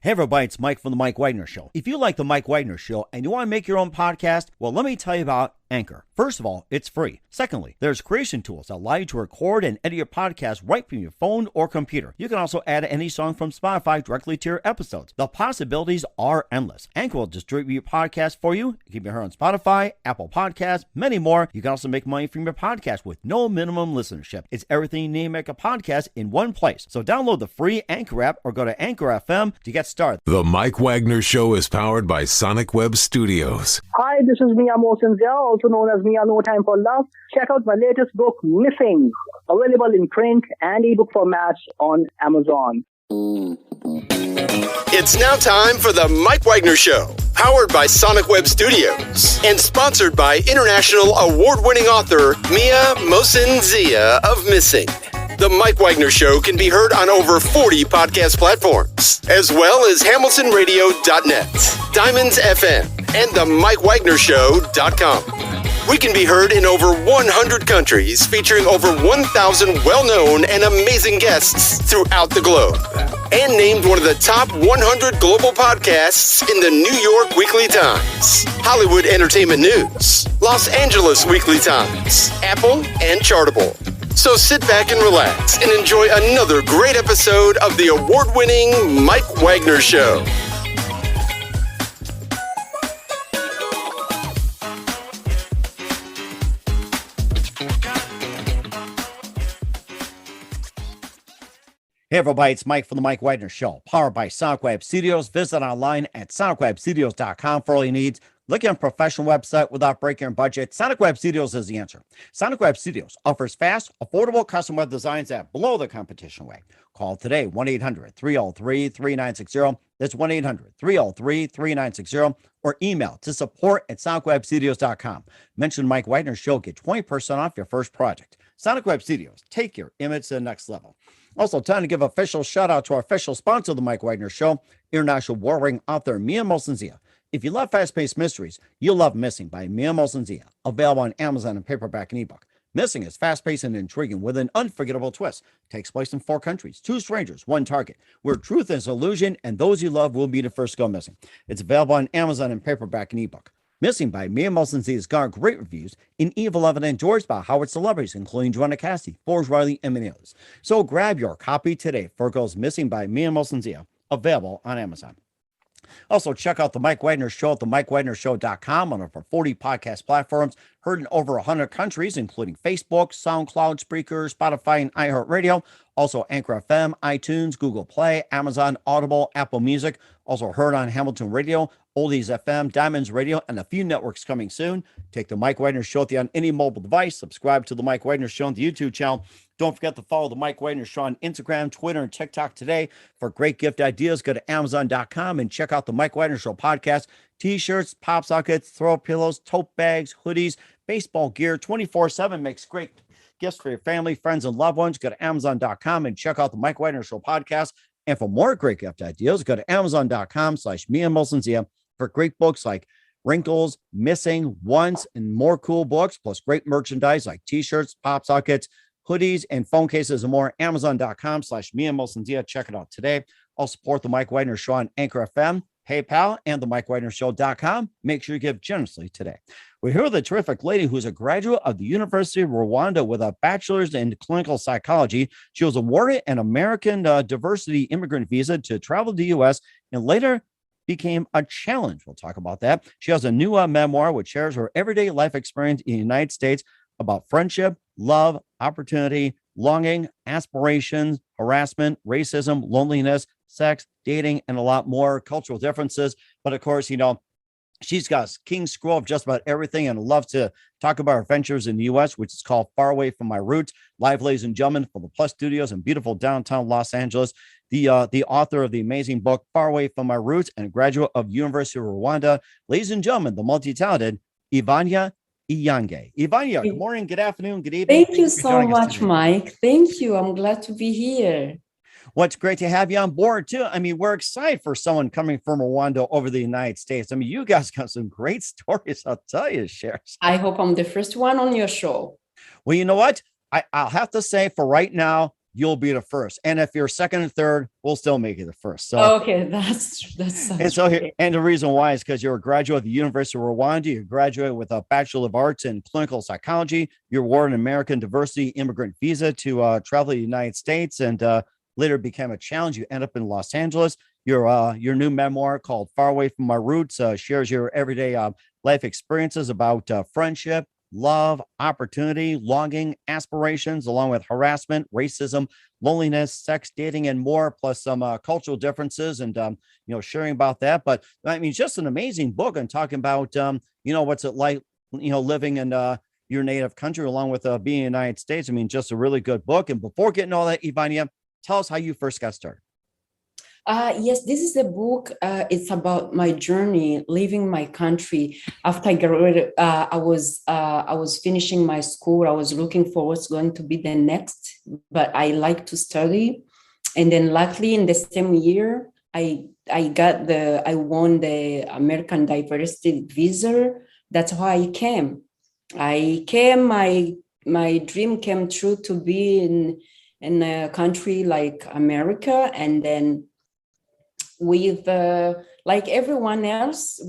Hey everybody, it's Mike from The Mike Wagner Show. If you like The Mike Wagner Show and you want to make your own podcast, well, let me tell you about Anchor. First of all, it's free. Secondly, there's creation tools that allow you to record and edit your podcast right from your phone or computer. You can also add any song from Spotify directly to your episodes. The possibilities are endless. Anchor will distribute your podcast for you. You can be heard on Spotify, Apple Podcasts, many more. You can also make money from your podcast with no minimum listenership. It's everything you need to make a podcast in one place. So download the free Anchor app or go to Anchor FM to get started. The Mike Wagner Show is powered by Sonic Web Studios. Hi, this is Mia Mosinzia, also known as Mia No Time for Love. Check out my latest book, Missing, available in print and ebook formats on Amazon. It's now time for the Mike Wagner Show, powered by Sonic Web Studios and sponsored by international award-winning author Mia Mosinzia of Missing. The Mike Wagner Show can be heard on over 40 podcast platforms, as well as HamiltonRadio.net, Diamonds FM, and the MikeWagnerShow.com. We can be heard in over 100 countries, featuring over 1,000 well-known and amazing guests throughout the globe. And named one of the top 100 global podcasts in the New York Weekly Times, Hollywood Entertainment News, Los Angeles Weekly Times, Apple, and Chartable. So sit back and relax and enjoy another great episode of the award-winning Mike Wagner Show. Hey everybody, it's Mike from The Mike Wagner Show, powered by Sonic Web Studios. Visit online at sonicwebstudios.com for all your needs. Looking at a professional website without breaking your budget? Sonic Web Studios is the answer. Sonic Web Studios offers fast, affordable custom web designs that blow the competition away. Call today, 1-800-303-3960. That's 1-800-303-3960. Or email to support@sonicwebstudios.com. Mention Mike Wagner Show, get 20% off your first project. Sonic Web Studios, take your image to the next level. Also, time to give official shout out to our official sponsor of the Mike Wagner Show, international warring author Mia Mosinzia. If you love fast-paced mysteries, you'll love Missing by Mia Mosinzia, available on Amazon in paperback and ebook. Missing is fast-paced and intriguing with an unforgettable twist. Takes place in 4 countries, 2 strangers, 1 target, where truth is illusion and those you love will be the first to go missing. It's available on Amazon in paperback and ebook. Missing by Mia Mosinzia has garnered great reviews in Evil Evan endorsed by Howard celebrities, including Joanna Cassidy, Forrest Riley, and many others. So grab your copy today for Goes Missing by Mia Mosinzia, available on Amazon. Also, check out The Mike Wagner Show at themikewagnershow.com on over 40 podcast platforms, heard in over 100 countries, including Facebook, SoundCloud, Spreaker, Spotify, and iHeartRadio. Also, Anchor FM, iTunes, Google Play, Amazon, Audible, Apple Music. Also heard on Hamilton Radio, Oldies FM, Diamonds Radio, and a few networks coming soon. Take The Mike Wagner Show on any mobile device. Subscribe to The Mike Wagner Show on the YouTube channel. Don't forget to follow The Mike Wagner Show on Instagram, Twitter, and TikTok today. For great gift ideas, go to Amazon.com and check out The Mike Wagner Show podcast. T-shirts, pop sockets, throw pillows, tote bags, hoodies, baseball gear, 24/7 makes great gifts for your family, friends, and loved ones. Go to Amazon.com and check out The Mike Wagner Show podcast. And for more great gift ideas, go to Amazon.com/Mia Mosinzia for great books like Wrinkles, Missing, Once, and more cool books, plus great merchandise like T-shirts, pop sockets, hoodies, and phone cases and more. Amazon.com/Mia Mosinzia. Check it out today. I'll support The Mike Wagner Show on Anchor FM, PayPal, and themikewagnershow.com. Make sure you give generously today. We're here with a terrific lady who's a graduate of the University of Rwanda with a bachelor's in clinical psychology. She was awarded an American diversity immigrant visa to travel to the U.S. and later became a challenge. We'll talk about that. She has a new memoir which shares her everyday life experience in the United States about friendship, love, opportunity, longing, aspirations, harassment, racism, loneliness, sex, dating, and a lot more, cultural differences. But of course, she's got a king scroll of just about everything and loves to talk about her ventures in the U.S., which is called Faraway From My Roots. Live, ladies and gentlemen, from the Plus Studios in beautiful downtown Los Angeles, the author of the amazing book, Faraway From My Roots, and a graduate of University of Rwanda. Ladies and gentlemen, the multi-talented Ivania Inyange. Ivania, good morning, good afternoon, good evening. Thank you so much, Mike. Thank you. I'm glad to be here. Well, it's great to have you on board, too. I mean, we're excited for someone coming from Rwanda over the United States. I mean, you guys got some great stories, I'll tell you, share. I hope I'm the first one on your show. Well, you know what? I'll have to say for right now, you'll be the first. And if you're second and third, we'll still make you the first. So Okay, that's and so here, great. and the reason why is because you're a graduate of the University of Rwanda. You graduated with a Bachelor of Arts in Clinical Psychology. You're awarded an American Diversity Immigrant Visa to travel to the United States, and later became a challenge. You end up in Los Angeles. Your new memoir called Faraway From My Roots shares your everyday life experiences about friendship, love, opportunity, longing, aspirations, along with harassment, racism, loneliness, sex, dating, and more, plus some cultural differences and, sharing about that. But I mean, just an amazing book and talking about, what's it like, living in your native country along with being in the United States. I mean, just a really good book. And before getting all that, Ivania, tell us how you first got started. Yes, this is a book. It's about my journey leaving my country. After I graduated, I was finishing my school. I was looking for what's going to be the next, but I like to study. And then luckily in the same year, I won the American Diversity Visa. That's how I came. My dream came true to be in a country like America, and then with like everyone else,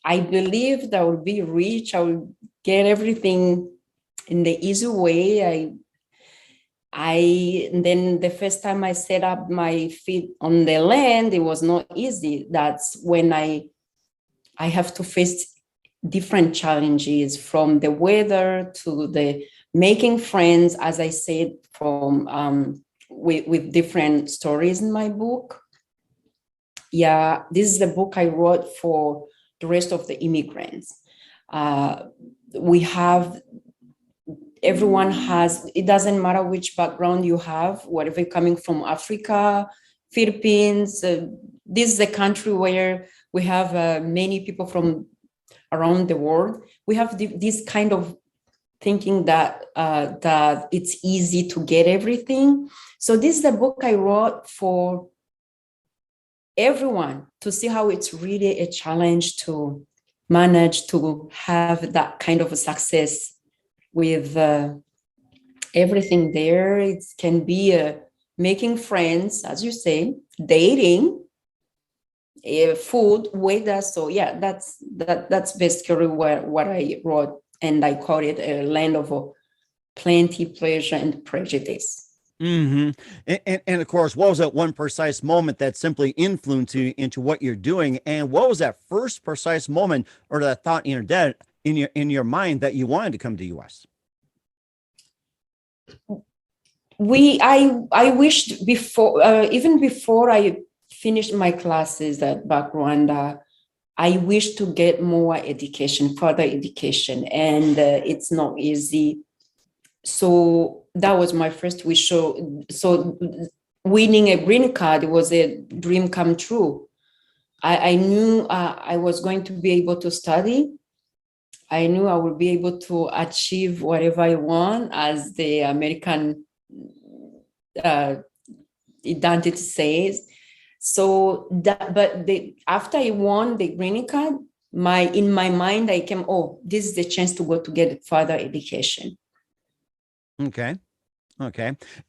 I believe that I will be rich. I will get everything in the easy way. And then the first time I set up my feet on the land, it was not easy. That's when I have to face different challenges, from the weather to the making friends, as I said, from with different stories in my book. Yeah, this is the book I wrote for the rest of the immigrants. Everyone has, it doesn't matter which background you have, whatever, coming from Africa, Philippines. This is a country where we have many people from around the world. We have this kind of thinking that it's easy to get everything. So this is the book I wrote for everyone to see how it's really a challenge to manage to have that kind of a success with everything there. It can be making friends, as you say, dating, food, weather. So yeah, that's basically what I wrote, and I call it a land of plenty, pleasure, and prejudice. Mm-hmm. And of course, what was that one precise moment that simply influenced you into what you're doing? And what was that first precise moment or that thought in your mind that you wanted to come to the US? I wished before, even before I finished my classes at back Rwanda, I wish to get more education, further education, and it's not easy. So that was my first wish. So winning a green card was a dream come true. I knew I was going to be able to study. I knew I would be able to achieve whatever I want, as the American identity says. So after I won the green card, in my mind I came, this is the chance to go to get further education. Okay.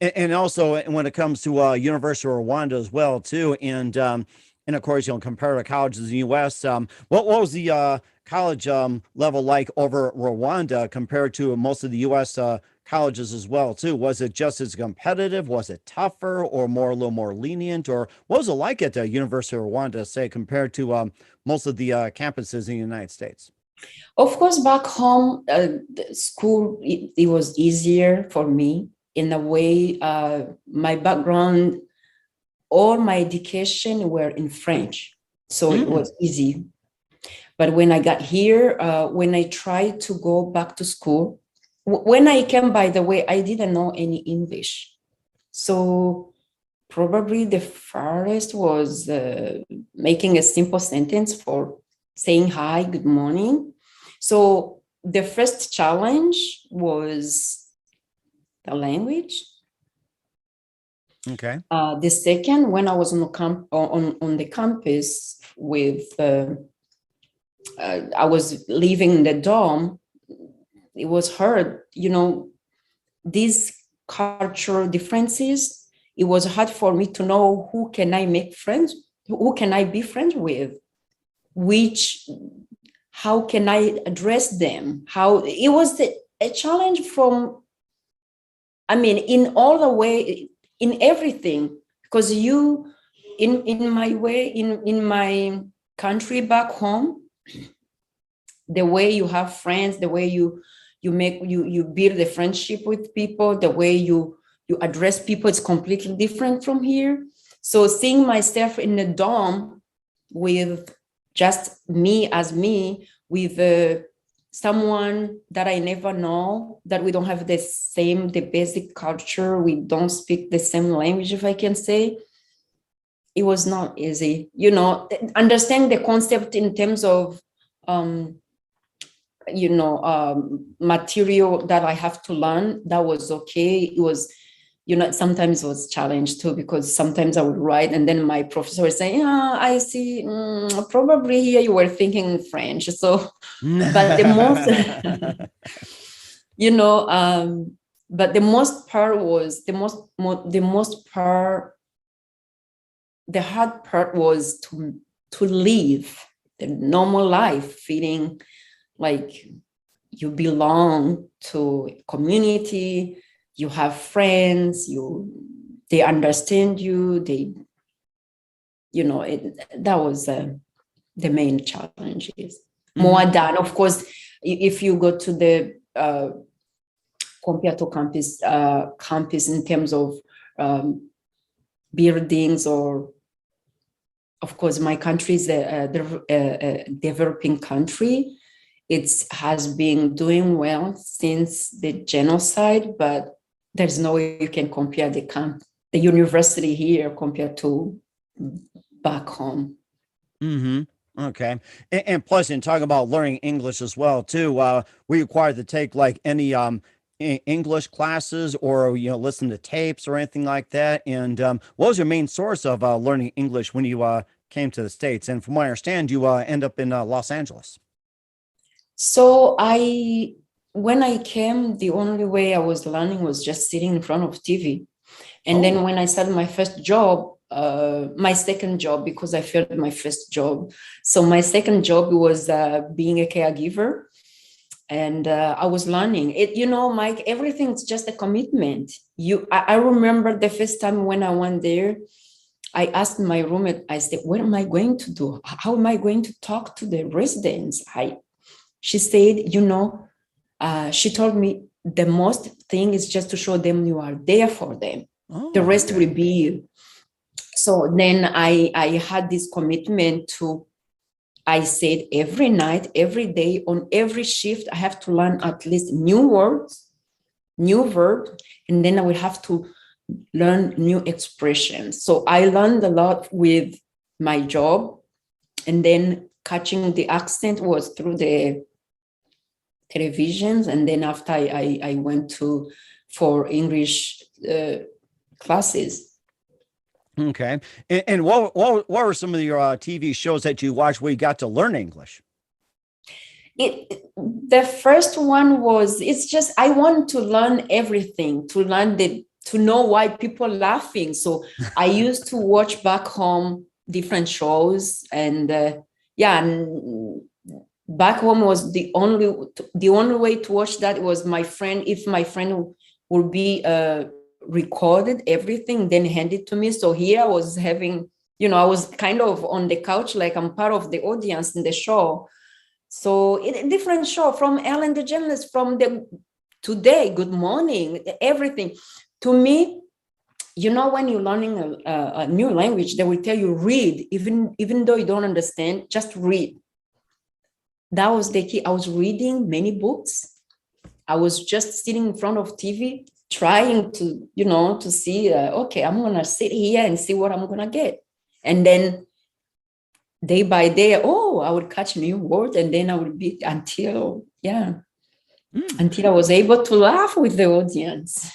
And also when it comes to University of Rwanda as well too, and of course, compare to colleges in the U.S. What was the college level like over Rwanda compared to most of the U.S. Colleges as well too? Was it just as competitive? Was it tougher or a little more lenient? Or what was it like at the University of Rwanda, say, compared to most of the campuses in the United States? Of course, back home, the school, it was easier for me in a way. My background, all my education were in French, so it was easy. But when I got here, when I tried to go back to school, when I came, by the way, I didn't know any English. So probably the farthest was making a simple sentence for saying hi, good morning. So the first challenge was the language. Okay. The second, when I was on the campus with, I was living in the dorm, it was hard. These cultural differences, it was hard for me to know who can I make friends, who can I be friends with, how can I address them? How it was a challenge in all the way, in everything, because in my country back home, the way you have friends, the way you build a friendship with people, the way you address people, it's completely different from here. So seeing myself in a dorm with just me as me, with someone that I never know, that we don't have the basic culture, we don't speak the same language, if I can say, it was not easy. Understand the concept in terms of material that I have to learn, that was okay. It was, sometimes it was challenge too, because sometimes I would write and then my professor would say, I see, probably here you were thinking French. So, but the most, but the most part was, the hard part was to live the normal life, feeling like you belong to a community, you have friends, they understand you, that was the main challenges. More than, of course, if you go to the Compiato campus in terms of buildings, or of course my country is a developing country. It has been doing well since the genocide, but there's no way you can compare the university here compared to back home. Mm-hmm. Okay. And plus, in talking about learning English as well, too, were you required to take like any English classes, or listen to tapes or anything like that? And what was your main source of learning English when you came to the States? And from what I understand, you end up in Los Angeles. So when I came, the only way I was learning was just sitting in front of TV. And then when I started my first job, my second job, because I failed my first job. So my second job was being a caregiver. And I was learning it, Mike, everything's just a commitment. I remember the first time when I went there, I asked my roommate, I said, what am I going to do? How am I going to talk to the residents? She said, she told me the most thing is just to show them you are there for them. The rest will be you. So then I had this commitment I said every night, every day, on every shift, I have to learn at least new words, new verbs, and then I will have to learn new expressions. So I learned a lot with my job, and then catching the accent was through the televisions. And then after I went for English classes. Okay. And what were some of your TV shows that you watched where you got to learn English? The first one was, it's just, I want to learn everything, to know why people are laughing. So I used to watch back home different shows, and and back home was the only way to watch that was my friend. If my friend would be recorded everything, then hand it to me. So here I was having, I was kind of on the couch, like I'm part of the audience in the show. So a different show, from Ellen DeGeneres, from the Today, Good Morning, everything. To me, when you're learning a new language, they will tell you read, even though you don't understand, just read. That was the key. I was reading many books. I was just sitting in front of TV, trying to, to see, okay, I'm going to sit here and see what I'm going to get. And then day by day, I would catch new words, and then I would be until I was able to laugh with the audience.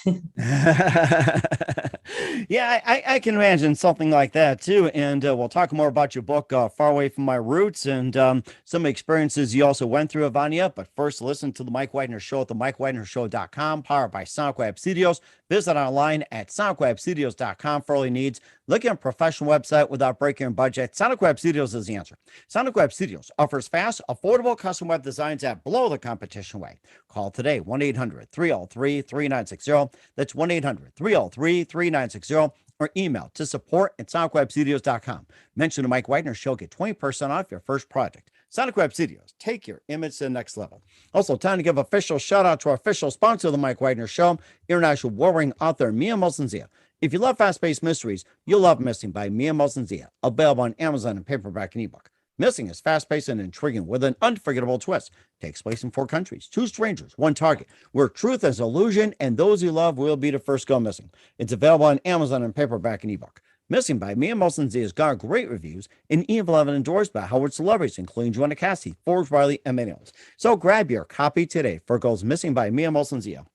Yeah, I can imagine something like that too. And we'll talk more about your book, Faraway From My Roots, and some experiences you also went through, Ivania. But first, listen to the Mike Widener Show at the MikeWidenerShow.com, powered by SonicWeb Studios. Visit online at SonicWebStudios.com for all your needs. Look at a professional website without breaking your budget. SonicWeb Studios is the answer. SonicWeb Studios offers fast, affordable custom web designs that blow the competition away. Call today, 1-800-303-3960. That's 1-800-303-3960. Or email to support@sonicwebstudios.com. Mention the Mike Widener Show. Get 20% off your first project. Sonic Web Studios. Take your image to the next level. Also, time to give official shout out to our official sponsor of the Mike Widener Show, international warring author Mia Mosensia. If you love fast-paced mysteries, you'll love Missing by Mia Mosensia, available on Amazon in paperback and ebook. Missing is fast-paced and intriguing with an unforgettable twist. Takes place in 4 countries, 2 strangers, 1 target, where truth is illusion and those you love will be the first go missing. It's available on Amazon in paperback and ebook. Missing by Mia Mosensia has got great reviews and even endorsed by Howard celebrities, including Joanna Cassie, Forbes Riley, and many others. So grab your copy today for Goes Missing by Mia Mosensia.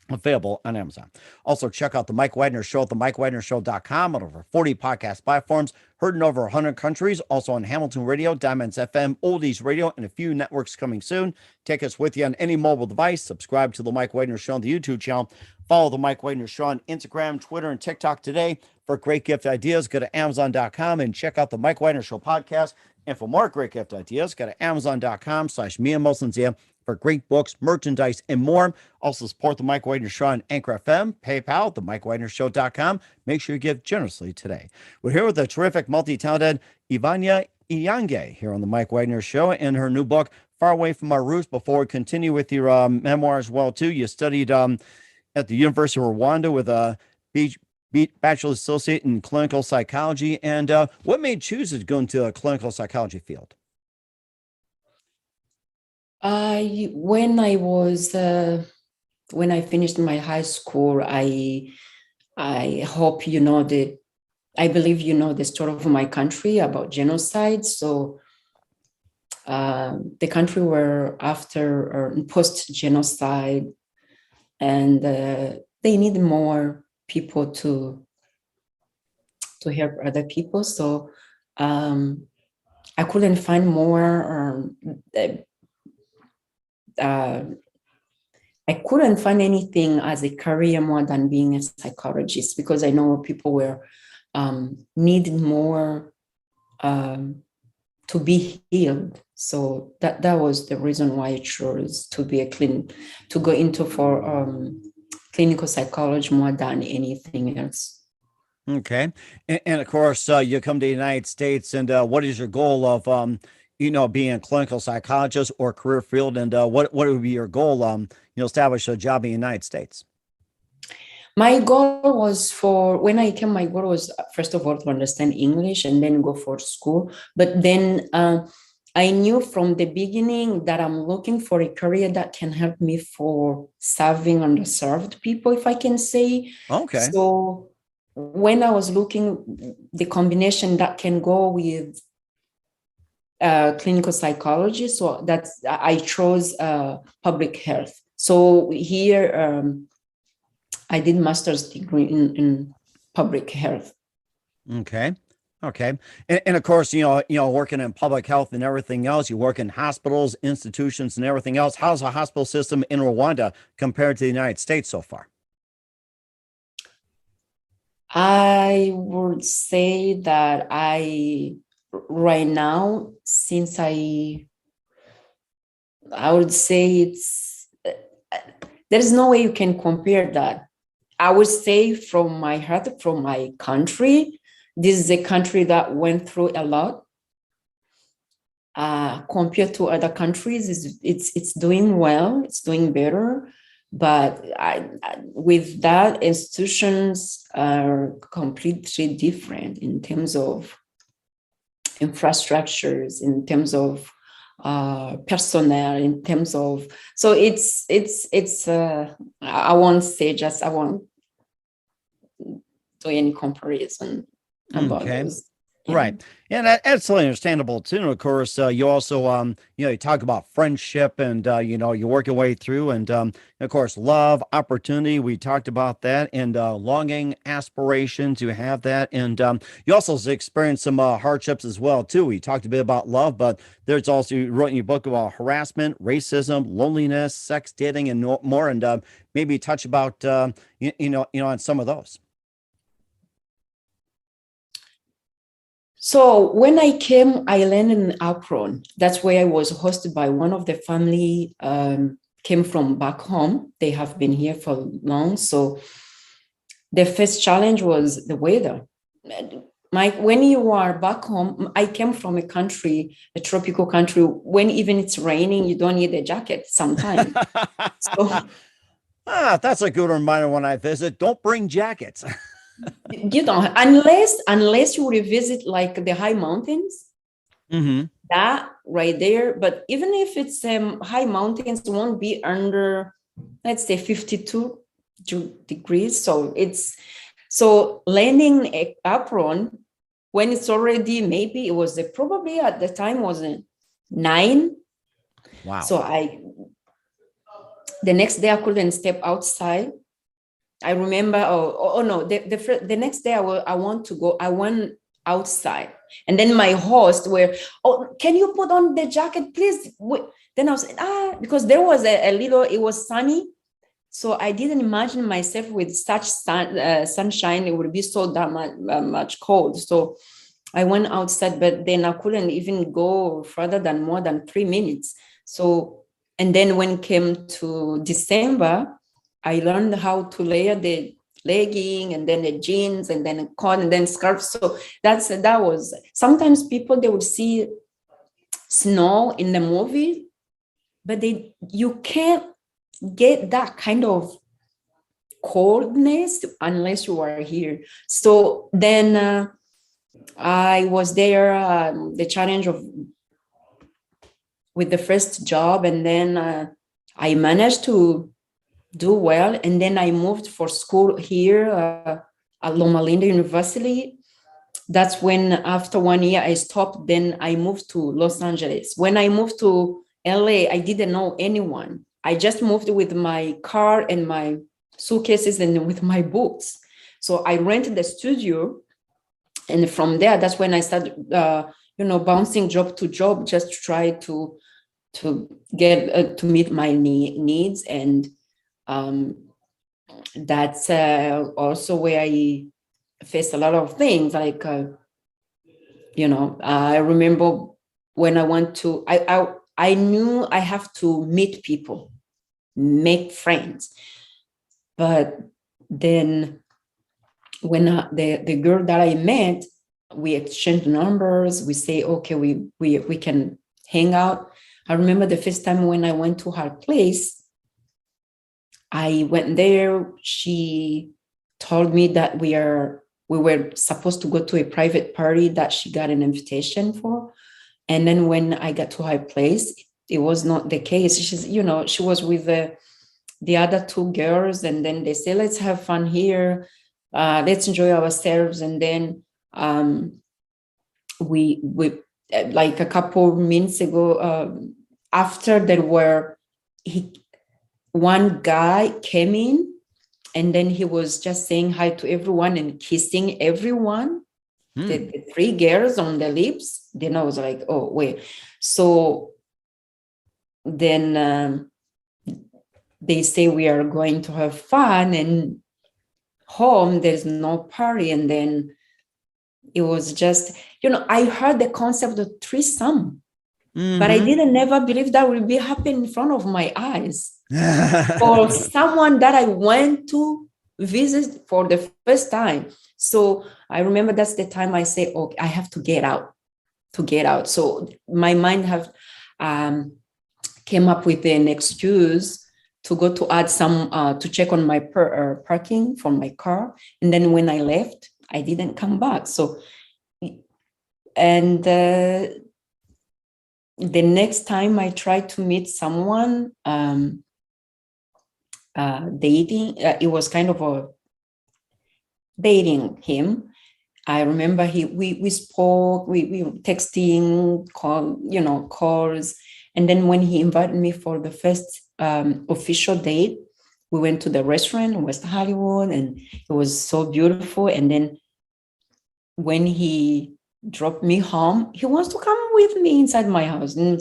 Available on Amazon. Also, check out the Mike Widener Show at themikewidenershow.com on over 40 podcast platforms, heard in over 100 countries, also on Hamilton Radio, Diamonds FM, Oldies Radio, and a few networks coming soon. Take us with you on any mobile device. Subscribe to the Mike Widener Show on the YouTube channel. Follow the Mike Widener Show on Instagram, Twitter, and TikTok today. For great gift ideas, go to Amazon.com and check out the Mike Widener Show podcast. And for more great gift ideas, go to Amazon.com/Mia Mosensia for great books, merchandise, and more. Also support the Mike Widener Show on Anchor FM, PayPal, themikewidenershow.com. Make sure you give generously today. We're here with the terrific, multi-talented Ivania Inyange here on the Mike Widener Show and her new book, Faraway From My Roots. Before we continue with your memoir as well, too, you studied at the University of Rwanda with a bachelor's associate in clinical psychology. And what made you choose to go into a clinical psychology field? When I finished my high school, I hope you know I believe you know the story of my country about genocide. So the country were after or post-genocide, and they need more people to help other people. So I couldn't find more. I couldn't find anything as a career more than being a psychologist, because I know people were needing more to be healed. So that was the reason why I chose to be to go into clinical psychology more than anything else. Okay. And of course, you come to the United States, and what is your goal of, being a clinical psychologist or career field? And what would be your goal, establish a job in the United States? My goal was when I came, my goal was, first of all, to understand English and then go for school. But then I knew from the beginning that I'm looking for a career that can help me for serving underserved people, if I can say. Okay. So when I was looking, the combination that can go with clinical psychology, so I chose public health. So here I did master's degree in public health. Okay. And of course, working in public health and everything else, you work in hospitals, institutions, and everything else. How's the hospital system in Rwanda compared to the United States so far? I would say that right now, since I would say there's no way you can compare that. I would say from my heart, from my country, this is a country that went through a lot. Compared to other countries, it's doing well, it's doing better. But with that, institutions are completely different in terms of infrastructures, in terms of personnel, in terms of, so it's I won't do any comparison about those. Right. And that's totally understandable too. And of course, you also, you talk about friendship and, you work your way through and, of course, love, opportunity. We talked about that and longing, aspiration to have that. And you also experienced some hardships as well too. We talked a bit about love, but there's also, you wrote in your book about harassment, racism, loneliness, sex, dating, and more. And maybe touch about, on some of those. So when I came, I landed in Akron. That's where I was hosted by one of the family, came from back home. They have been here for long. So the first challenge was the weather. Mike, when you are back home, I came from a country, a tropical country, when even it's raining, you don't need a jacket sometimes. So That's a good reminder when I visit. Don't bring jackets. you don't, unless you revisit like the high mountains, that right there. But even if it's high mountains, it won't be under, let's say 52 degrees. So landing at Akron when it's already, maybe it was probably at the time wasn't 9. Wow. So the next day I couldn't step outside. I remember, the next day I went outside. And then my host can you put on the jacket, please? Then I was, because there was it was sunny. So I didn't imagine myself with such sunshine, it would be so much cold. So I went outside, but then I couldn't even go further than more than 3 minutes. So, and then when it came to December, I learned how to layer the legging and then the jeans and then a coat and then scarf. So that was, sometimes people, they would see snow in the movie, but you can't get that kind of coldness unless you are here. So then I was there, the challenge with the first job, and then I managed to do well. And then I moved for school here at Loma Linda University. That's when after 1 year I stopped. Then I moved to Los Angeles. When I moved to LA, I didn't know anyone. I just moved with my car and my suitcases and with my books. So I rented the studio. And from there, that's when I started, bouncing job to job, just to try to get to meet my needs. And that's also where I faced a lot of things. Like, I remember when I went to, I knew I have to meet people, make friends. But then when the girl that I met, we exchanged numbers. We say, okay, we can hang out. I remember the first time when I went to her place, I went there. She told me that we were supposed to go to a private party that she got an invitation for. And then when I got to her place, it was not the case. She was with the other 2 girls, and then they say, let's have fun here. Let's enjoy ourselves. And then we like a couple minutes ago, after one guy came in, and then he was just saying hi to everyone and kissing everyone, the 3 girls on the lips. Then I was like, oh, wait. So then they say we are going to have fun, and home there's no party. And then it was just, I heard the concept of threesome, but I didn't never believe that would be happening in front of my eyes. For someone that I went to visit for the first time. So I remember that's the time I say, okay, I have to get out. So my mind came up with an excuse to go to add some, to check on my parking for my car. And then when I left, I didn't come back. So, and the next time I tried to meet someone, dating, it was kind of a dating him. I remember we spoke, we were texting, calls. And then when he invited me for the first official date, we went to the restaurant in West Hollywood, and it was so beautiful. And then when he dropped me home, he wants to come with me inside my house. Then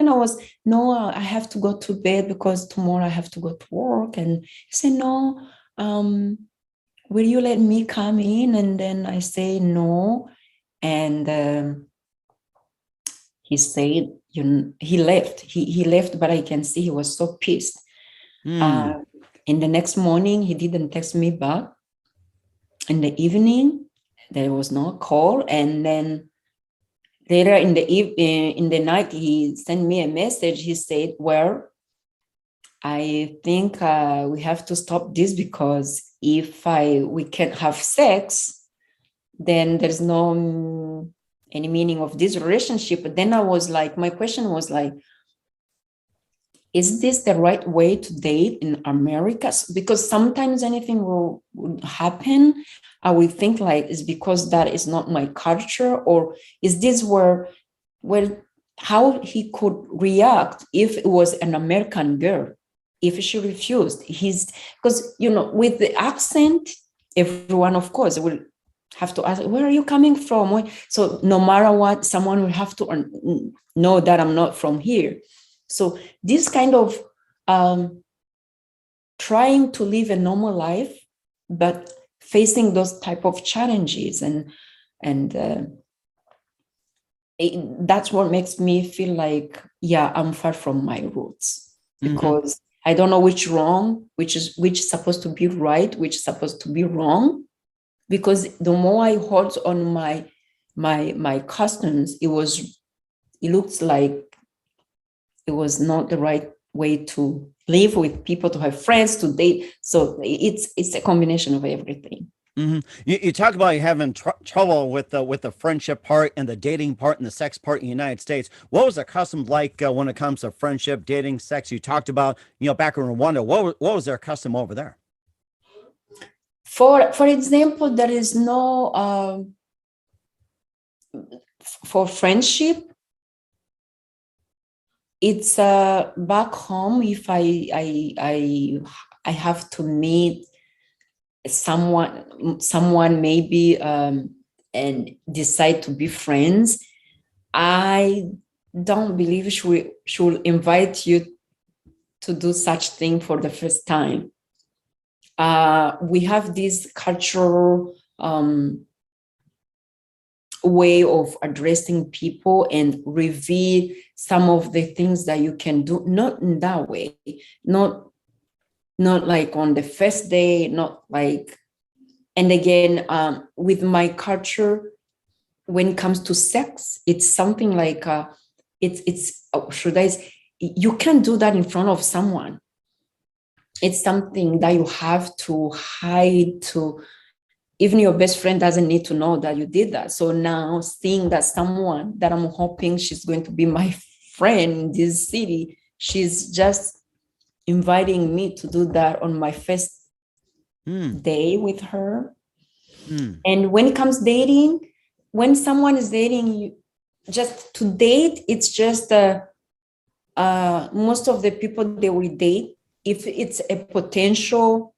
I was, no, I have to go to bed because tomorrow I have to go to work. And he said, no, will you let me come in? And then I say no. And he said, he left. He left, but I can see he was so pissed. In the next morning, he didn't text me back. In the evening, there was no call. And then later in the night, he sent me a message. He said, well, I think we have to stop this, because if we can't have sex, then there's no any meaning of this relationship. But then I was like, my question was like, is this the right way to date in America? Because sometimes anything will happen, I will think like, it's because that is not my culture, or is this where, well, how he could react if it was an American girl, if she refused. Because, with the accent, everyone, of course, will have to ask, where are you coming from? So no matter what, someone will have to know that I'm not from here. So this kind of trying to live a normal life, but facing those type of challenges, and that's what makes me feel like, yeah, I'm far from my roots, because I don't know which is supposed to be right, which is supposed to be wrong. Because the more I hold on my customs, it looks like it was not the right way to live with people, to have friends, to date. So it's a combination of everything. You talk about you having trouble with the friendship part and the dating part and the sex part in the United States. What was the custom like when it comes to friendship, dating, sex? You talked about, back in Rwanda. What was their custom over there? For example, there is no for friendship. It's back home. If I have to meet someone maybe and decide to be friends, I don't believe she will invite you to do such thing for the first time. We have this cultural way of addressing people and reveal some of the things that you can do, not in that way, not like on the first day, not like, and again, with my culture, when it comes to sex, it's something like, you can't do that in front of someone. It's something that you have to hide, even your best friend doesn't need to know that you did that. So now seeing that someone that I'm hoping she's going to be my friend in this city, she's just inviting me to do that on my first day with her. And when it comes dating, when someone is dating you, just to date, it's just most of the people they will date, if it's a potential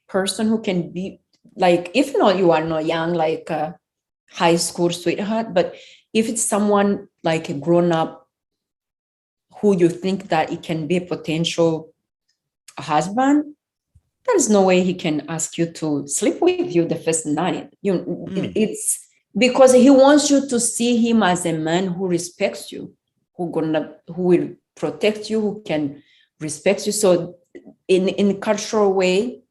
person who can be like, if not, you are not young, like a high school sweetheart, but if it's someone like a grown-up who you think that it can be a potential husband, there's no way he can ask you to sleep with you the first night. It's because he wants you to see him as a man who respects you, who will protect you, who can respect you. So in a cultural way,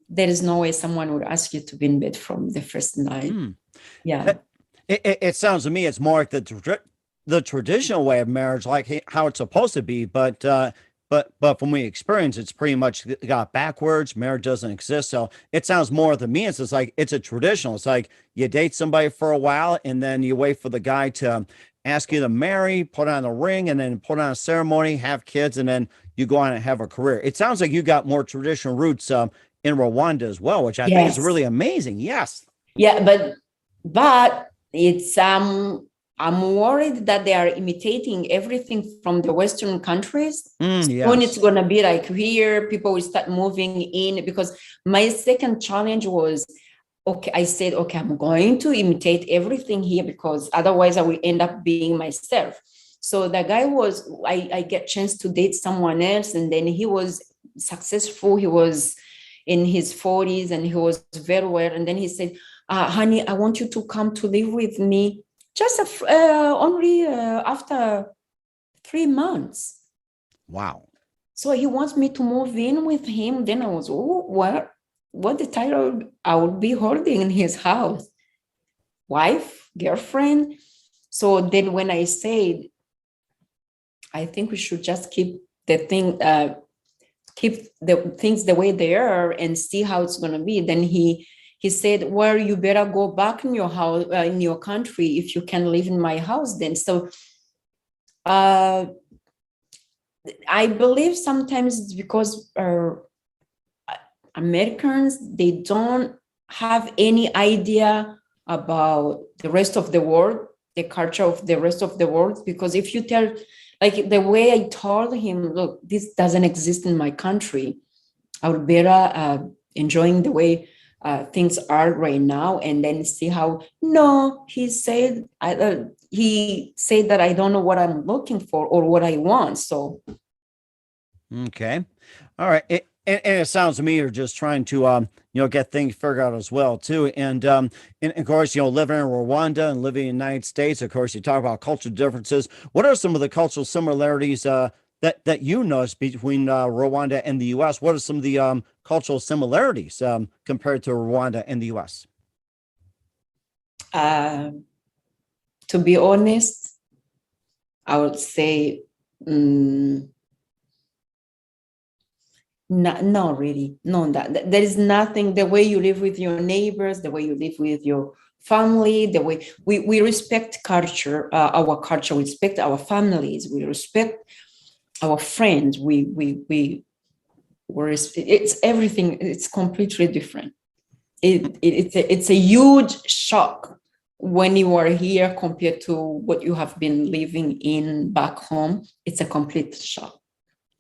there is no way someone would ask you to be in bed from the first night. Yeah. It sounds to me it's more like the traditional way of marriage, like how it's supposed to be. But from my experience, it's pretty much got backwards. Marriage doesn't exist. So it sounds more to me, it's like it's a traditional. It's like you date somebody for a while, and then you wait for the guy to ask you to marry, put on a ring, and then put on a ceremony, have kids, and then you go on and have a career. It sounds like you got more traditional roots in Rwanda as well, which I think is really amazing. Yes. Yeah, but it's I'm worried that they are imitating everything from the Western countries. Soon it's Yes. gonna be like here, people will start moving in, because my second challenge was, okay, I said, okay, I'm going to imitate everything here because otherwise I will end up being myself. So the guy was, I get chance to date someone else, and then he was successful. He was in his 40s and he was very well. And then he said, honey, I want you to come to live with me just only after 3 months. Wow. So he wants me to move in with him. Then I was, oh, what the title I would be holding in his house? Wife, girlfriend? So then when I said, I think we should just keep the things the way they are and see how it's going to be. Then he said, well, you better go back in your house, in your country, if you can live in my house then. So I believe sometimes it's because Americans, they don't have any idea about the rest of the world, the culture of the rest of the world. Because if you tell, like the way I told him, look, this doesn't exist in my country, I would better enjoying the way things are right now, and then see how. No, he said that I don't know what I'm looking for or what I want. So Okay. All right. And it sounds to me you're just trying to get things figured out as well too. And of course, living in Rwanda and living in the United States, of course, you talk about cultural differences. What are some of the cultural similarities that you notice between Rwanda and the US? What are some of the cultural similarities compared to Rwanda and the US? To be honest, I would say no, really. No, that there is nothing. The way you live with your neighbors, the way you live with your family, the way we respect culture, our culture, we respect our families, we respect our friends. It's everything. It's completely different. It's a huge shock when you are here compared to what you have been living in back home. It's a complete shock.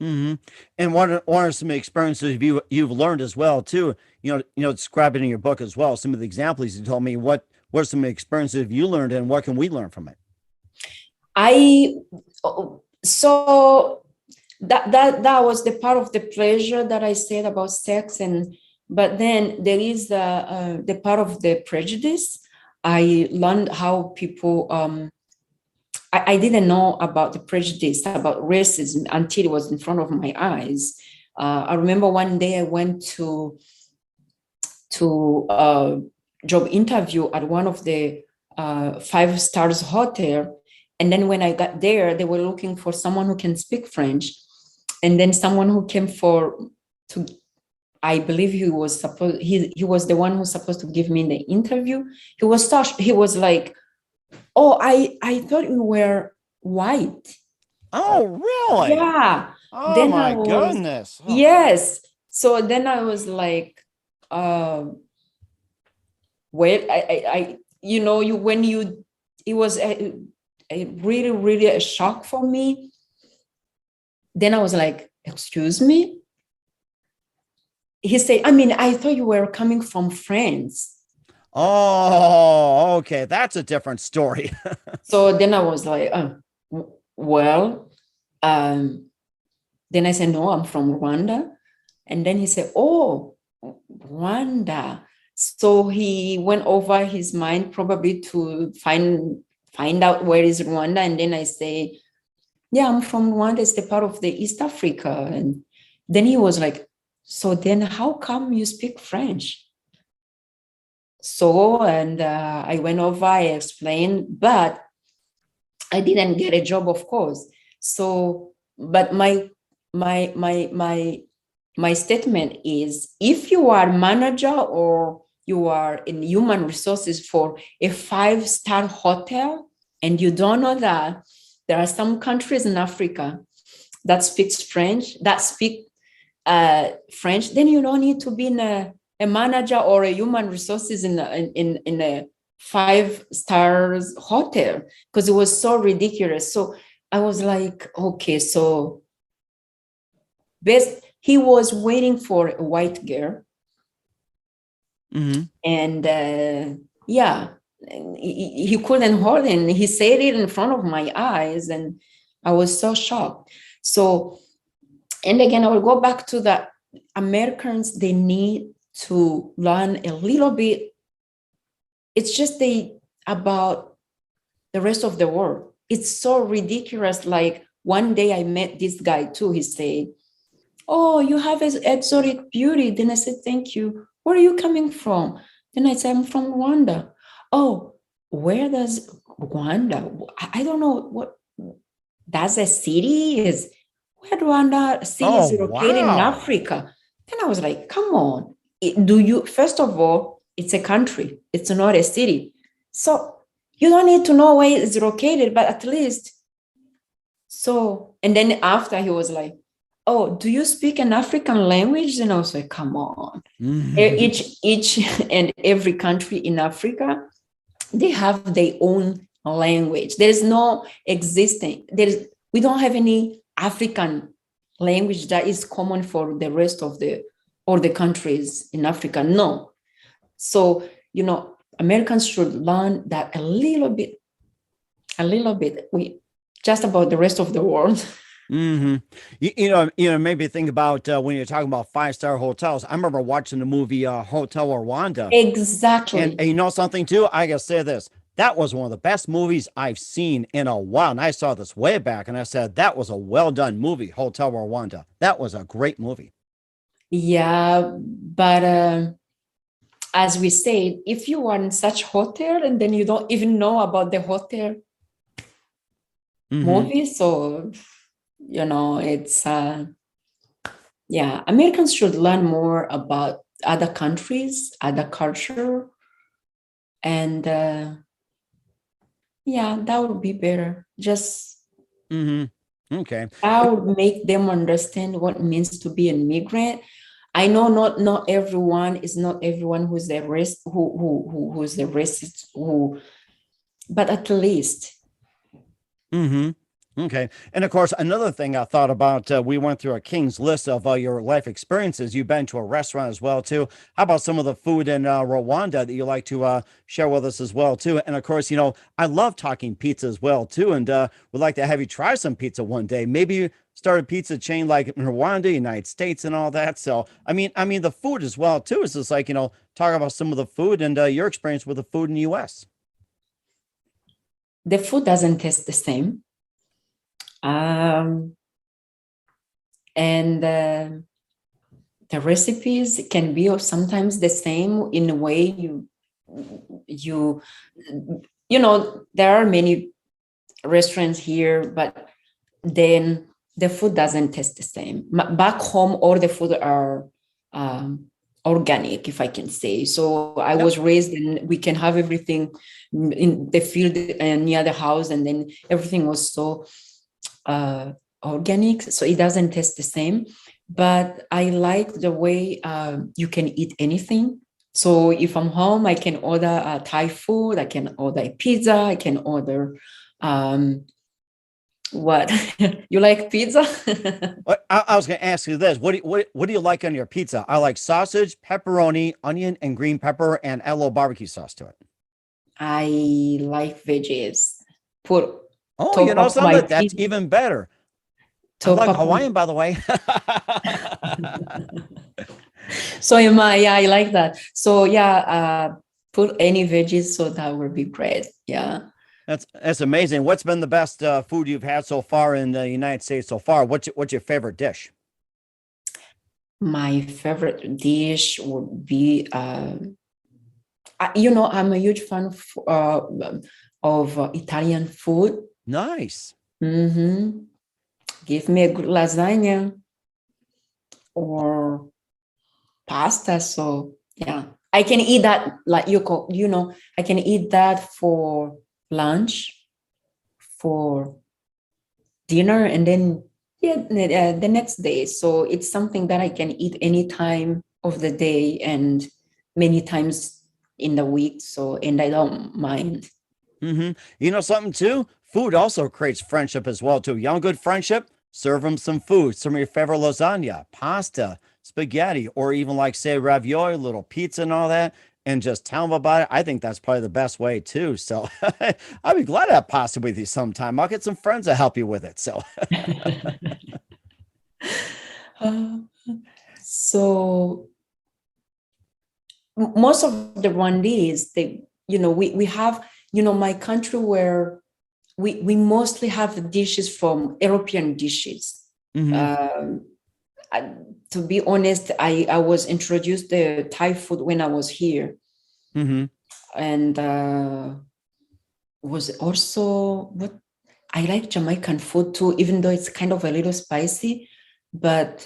Mm-hmm. And what are some experiences you've learned as well too? Describe it in your book as well. Some of the examples you told me. What are some experiences you learned, and what can we learn from it? So that was the part of the pleasure that I said about sex, but then there is the part of the prejudice. I learned how people. I didn't know about the prejudice, about racism, until it was in front of my eyes. I remember one day I went to a job interview at one of the 5 stars hotel. And then when I got there, they were looking for someone who can speak French. And then someone who came I believe he was the one who's supposed to give me the interview. He was like, oh, I thought you were white. Oh, really? Yeah. Oh, Then my goodness. Oh. Yes. So then I was like, well, it was a really, really a shock for me. Then I was like, excuse me? He said, I thought you were coming from France. Oh, okay. That's a different story. So then I was like, well, then I said, no, I'm from Rwanda. And then he said, oh, Rwanda. So he went over his mind probably to find out where is Rwanda. And then I say, yeah, I'm from Rwanda. It's the part of the East Africa. And then he was like, so then how come you speak French? So, and I went over, I explained, but I didn't get a job, of course. So, but my statement is, if you are manager or you are in human resources for a 5-star hotel and you don't know that there are some countries in Africa that speak French, then you don't need to be in a a manager or a human resources in a 5 stars hotel because it was so ridiculous. So I was like, okay, so he was waiting for a white girl. Mm-hmm. And yeah, he couldn't hold it. And he said it in front of my eyes, and I was so shocked. So, and again, I will go back to the Americans. They need to learn a little bit. It's just about the rest of the world. It's so ridiculous. Like one day I met this guy too. He said, "Oh, you have an exotic beauty." Then I said, "Thank you. Where are you coming from?" Then I said, "I'm from Rwanda." "Oh, where does Rwanda? I don't know what. That's a city is. Where Rwanda city is located in Africa?" Then I was like, "Come on. First of all, it's a country. It's not a city. So you don't need to know where it's located, but at least." So, and then after he was like, "Oh, do you speak an African language?" And I was like, "Come on." Each and every country in Africa, they have their own language. There's no existing. We don't have any African language that is common for the rest of the countries in Africa. No. So, Americans should learn that a little bit. We just about the rest of the world. Mm-hmm. Maybe think about when you're talking about 5-star hotels. I remember watching the movie Hotel Rwanda. Exactly. And you know something too? I gotta say this. That was one of the best movies I've seen in a while. And I saw this way back and I said, that was a well done movie, Hotel Rwanda. That was a great movie. Yeah, but as we said, if you are in such hotel and then you don't even know about the hotel movie, so it's Americans should learn more about other countries, other culture, and that would be better. Just okay, I would make them understand what it means to be an immigrant. I know not everyone is not everyone who's a who's a racist but at least. Okay. And of course, another thing I thought about, we went through a king's list of your life experiences. You've been to a restaurant as well, too. How about some of the food in Rwanda that you like to share with us as well, too? And of course, I love talking pizza as well, too. And would like to have you try some pizza one day. Maybe start a pizza chain like in Rwanda, United States and all that. So, I mean, the food as well, too. It's just like, talk about some of the food and your experience with the food in the U.S. The food doesn't taste the same. And the recipes can be sometimes the same in a way there are many restaurants here, but then the food doesn't taste the same. Back home, all the food are organic, if I can say. So I was raised and we can have everything in the field near the house, and then everything was so organic, so it doesn't taste the same. But I like the way you can eat anything. So if I'm home, I can order Thai food, I can order pizza, I can order what you like pizza? I was going to ask you this. What do you like on your pizza? I like sausage, pepperoni, onion, and green pepper, and add a little barbecue sauce to it. I like veggies. Something that's even better. I like Hawaiian, by the way. So I like that. So put any veggies, so that would be great. Yeah. That's amazing. What's been the best food you've had so far in the United States so far? What's your favorite dish? My favorite dish would be, I'm a huge fan of Italian food. Nice. Give me a good lasagna or pasta. So I can eat that like I can eat that for lunch, for dinner, and then the next day. So it's something that I can eat anytime of the day and many times in the week. So, and I don't mind. You know something too? Food also creates friendship as well too. You want good friendship? Serve them some food, some of your favorite lasagna, pasta, spaghetti, or even like say ravioli, little pizza and all that, and just tell them about it. I think that's probably the best way too. So I'd be glad to have pasta with you sometime. I'll get some friends to help you with it. So Uh, so most of the Rwandese, we have, my country where we mostly have dishes from European dishes. Um, to be honest, I was introduced to Thai food when I was here, and was also what I like Jamaican food too, even though it's kind of a little spicy. But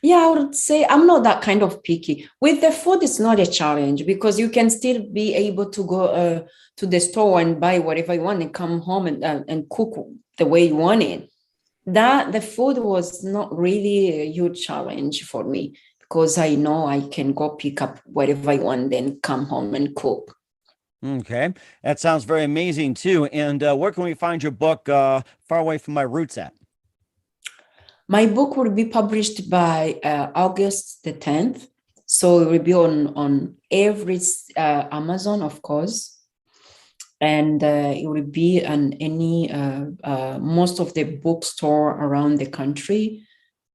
yeah, I would say I'm not that kind of picky. With the food, it's not a challenge because you can still be able to go to the store and buy whatever you want and come home and cook the way you want it. That the food was not really a huge challenge for me because I know I can go pick up whatever I want, then come home and cook. Okay, that sounds very amazing too. And where can we find your book, Far Away From My Roots at? My book will be published by August the 10th. So it will be on every Amazon, of course. And it will be on any, most of the bookstore around the country.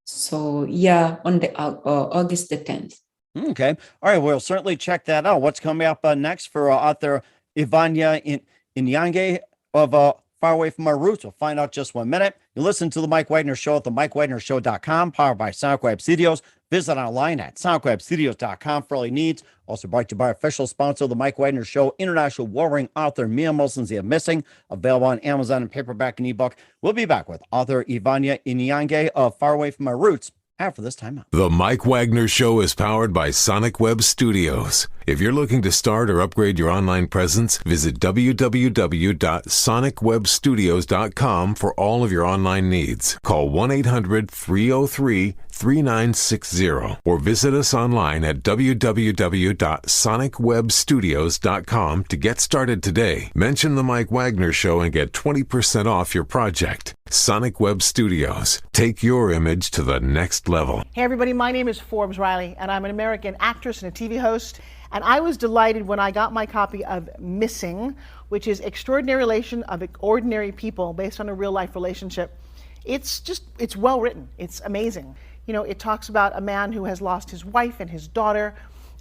So yeah, on the August the 10th. Okay. All right. We'll certainly check that out. What's coming up next for author Ivania Inyange of Far Away From My Roots? We'll find out just 1 minute. You listen to the Mike Wagner Show at the MikeWagnerShow.com, powered by SonicWeb Studios. Visit online at SonicWebStudios.com for all your needs. Also brought to you by official sponsor of the Mike Wagner Show, international warring author Mia Molson of Missing, available on Amazon and paperback and ebook. We'll be back with author Ivania Inyange of Far Away From My Roots after this time out. The Mike Wagner Show is powered by Sonic Web Studios. If you're looking to start or upgrade your online presence, visit www.sonicwebstudios.com for all of your online needs. Call 1-800-303-3960 or visit us online at www.sonicwebstudios.com to get started today. Mention the Mike Wagner Show and get 20% off your project. Sonic Web Studios. Take your image to the next level. Hey everybody, my name is Forbes Riley and I'm an American actress and a TV host. And I was delighted when I got my copy of Missing, which is Extraordinary Relation of Ordinary People based on a real life relationship. It's well written. It's amazing. You know, it talks about a man who has lost his wife and his daughter,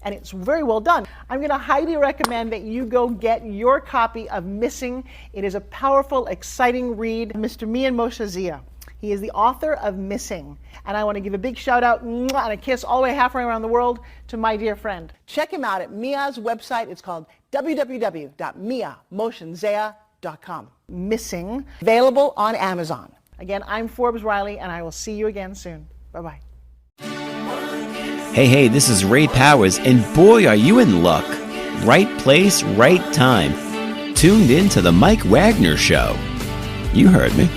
and it's very well done. I'm going to highly recommend that you go get your copy of Missing. It is a powerful, exciting read. Mr. Mian Moshe Zia. He is the author of Missing. And I want to give a big shout out and a kiss all the way halfway around the world to my dear friend. Check him out at Mia's website. It's called www.miamotionsea.com. Missing, available on Amazon. Again, I'm Forbes Riley, and I will see you again soon. Bye-bye. Hey, this is Ray Powers, and boy, are you in luck. Right place, right time. Tuned in to the Mike Wagner Show. You heard me.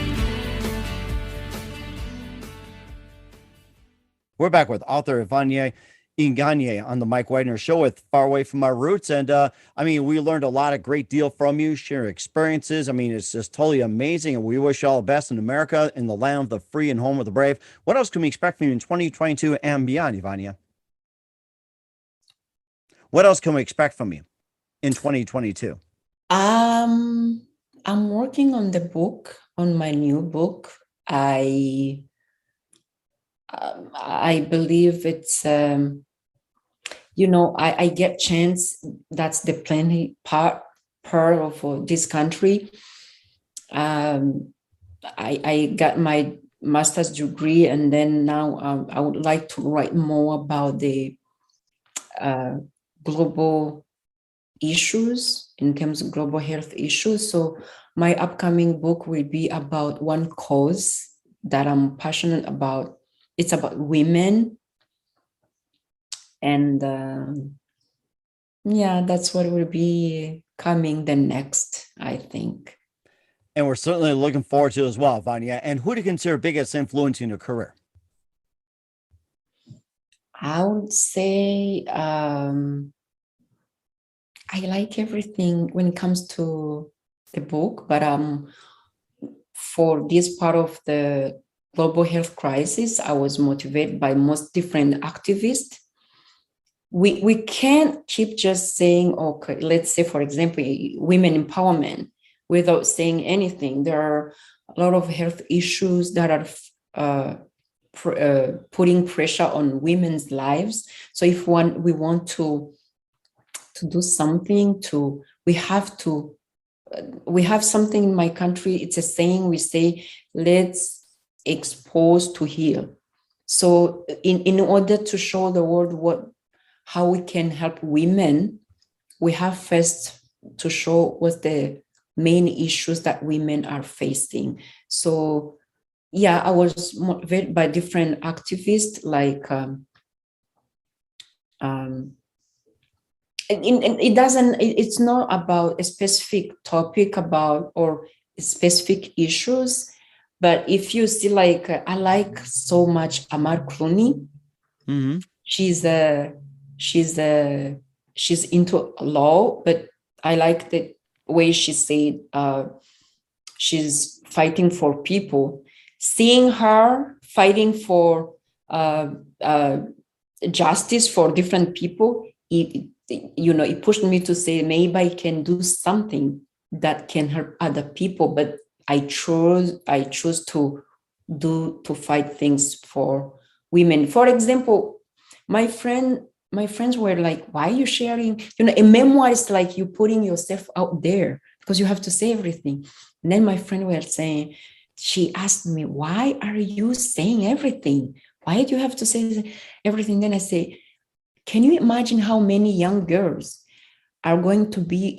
We're back with author Ivania Inyange on the Mike Wagner Show with Far Away From My Roots. And we learned a great deal from you, share experiences. It's just totally amazing. And we wish you all the best in America, in the land of the free and home of the brave. What else can we expect from you in 2022 and beyond, Ivania? What else can we expect from you in 2022? I'm working on my new book. I believe it's, I get chance. That's the plenty part of this country. I got my master's degree, and then now I would like to write more about the global issues in terms of global health issues. So my upcoming book will be about one cause that I'm passionate about. It's about women. And that's what will be coming the next, I think. And we're certainly looking forward to it as well, Vanya. And who do you consider biggest influence in your career? I would say I like everything when it comes to the book, but for this part of the global health crisis, I was motivated by most different activists. We can't keep just saying, okay, let's say, for example, women empowerment without saying anything. There are a lot of health issues that are putting pressure on women's lives. So if we want to do something, we have something in my country. It's a saying, we say, let's expose to heal. So in order to show the world how we can help women, we have first to show what the main issues that women are facing. So yeah, I was motivated by different activists, like it's not about a specific topic or specific issues, but if you see, like, I like so much Amar Clooney. Mm-hmm. She's into law, but I like the way she said she's fighting for people. Seeing her fighting for justice for different people, it pushed me to say, maybe I can do something that can help other people. But I chose to fight things for women. For example, my friends were like, why are you sharing? A memoir is like you putting yourself out there because you have to say everything. And then my friend were saying, she asked me, why are you saying everything? Why do you have to say everything? Then I say, can you imagine how many young girls are going to be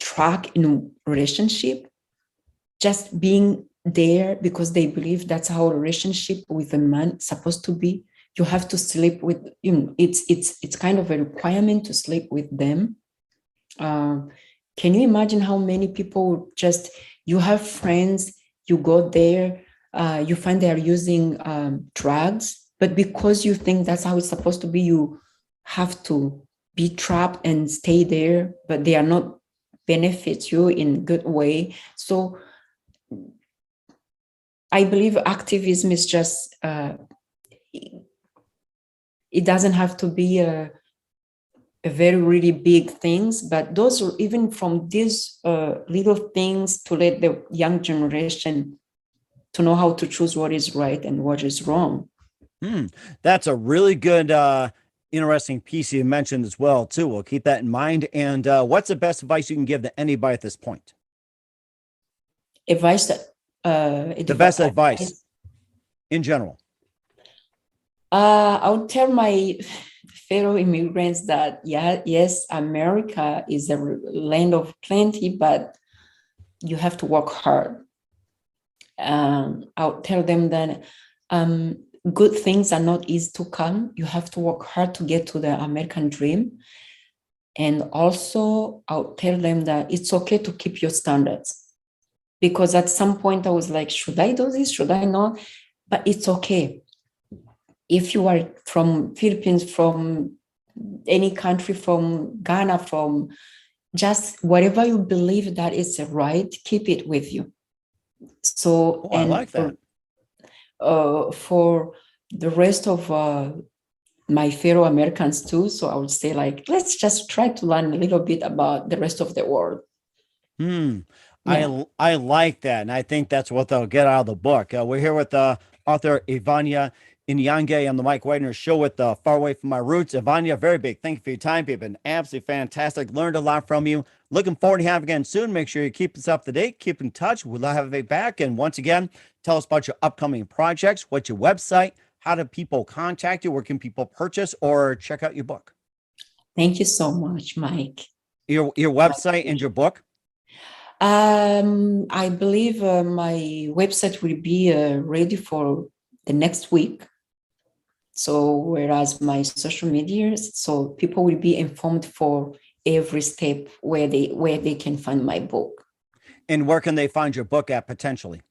trapped in a relationship, just being there because they believe that's how a relationship with a man is supposed to be? You have to sleep with, it's kind of a requirement to sleep with them. Can you imagine how many people you have friends, you go there, you find they are using drugs, but because you think that's how it's supposed to be, you have to be trapped and stay there, but they are not benefit you in a good way. So I believe activism is just, it doesn't have to be a very really big things, but those are even from these little things to let the young generation to know how to choose what is right and what is wrong. That's a really good, interesting piece you mentioned as well, too. We'll keep that in mind. And what's the best advice you can give to anybody at this point? Advice that the best advice in general. I would tell my fellow immigrants that yes, America is a land of plenty, but you have to work hard. I'll tell them that good things are not easy to come. You have to work hard to get to the American dream. And also, I'll tell them that it's okay to keep your standards. Because at some point I was like, should I do this? Should I not? But it's okay. If you are from Philippines, from any country, from Ghana, from just whatever you believe that is right, keep it with you. So, I like that. For the rest of my fellow Americans too, so I would say, like, let's just try to learn a little bit about the rest of the world. Yeah. I like that, and I think that's what they'll get out of the book. We're here with author Ivania Inyange on the Mike Wagner Show with Faraway From My Roots. Ivania, very big thank you for your time. You've been absolutely fantastic. Learned a lot from you. Looking forward to having you again soon. Make sure you keep us up to date. Keep in touch. We'll have you back. And once again, tell us about your upcoming projects. What's your website? How do people contact you? Where can people purchase or check out your book? Thank you so much, Mike. Your website and your book? I believe my website will be ready for the next week. So whereas my social media, so people will be informed for every step where they can find my book. And where can they find your book at potentially?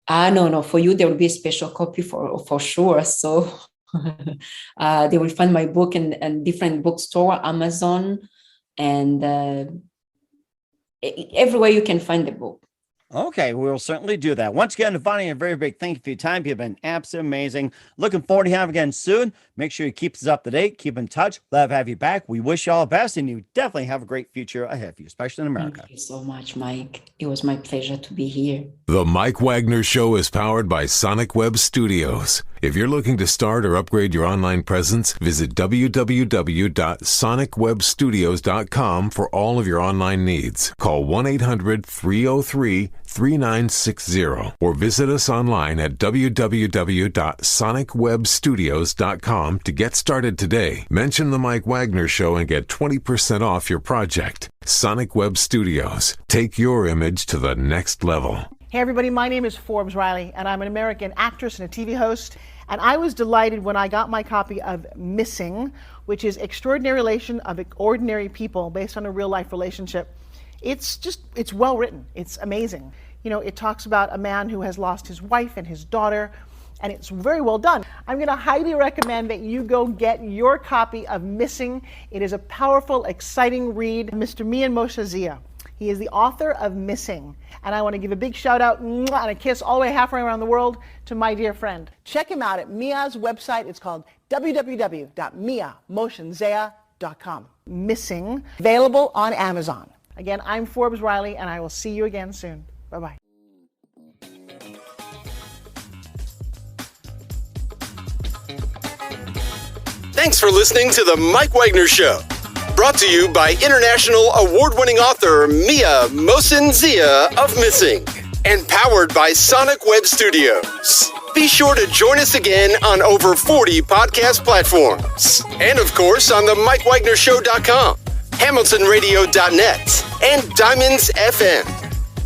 No. For you, there will be a special copy for sure. So they will find my book in different bookstore, Amazon, and everywhere you can find the book. Okay, we will certainly do that. Once again, Ivania, a very big thank you for your time. You've been absolutely amazing. Looking forward to having you again soon. Make sure you keep us up to date. Keep in touch. Love to have you back. We wish you all the best, and you definitely have a great future ahead of you, especially in America. Thank you so much, Mike. It was my pleasure to be here. The Mike Wagner Show is powered by Sonic Web Studios. If you're looking to start or upgrade your online presence, visit www.sonicwebstudios.com for all of your online needs. Call 1-800-303-3960 or visit us online at www.sonicwebstudios.com to get started today. Mention the Mike Wagner Show and get 20% off your project. Sonic Web Studios. Take your image to the next level. Hey everybody, my name is Forbes Riley, and I'm an American actress and a TV host. And I was delighted when I got my copy of Missing, which is Extraordinary Relation of Ordinary People based on a real life relationship. It's well written. It's amazing. You know, it talks about a man who has lost his wife and his daughter, and it's very well done. I'm going to highly recommend that you go get your copy of Missing. It is a powerful, exciting read. Mr. Mian Moshe Zia. He is the author of Missing. And I want to give a big shout out and a kiss all the way halfway around the world to my dear friend. Check him out at Mia's website. It's called www.miamotionsea.com. Missing, available on Amazon. Again, I'm Forbes Riley, and I will see you again soon. Bye-bye. Thanks for listening to The Mike Wagner Show. Brought to you by international award-winning author Mia Mosin-Zia of Missing, and powered by Sonic Web Studios. Be sure to join us again on over 40 podcast platforms, and of course on the MikeWagnerShow.com, HamiltonRadio.net, and Diamonds FM.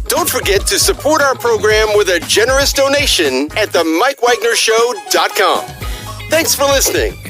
Don't forget to support our program with a generous donation at the MikeWagnerShow.com. Thanks for listening.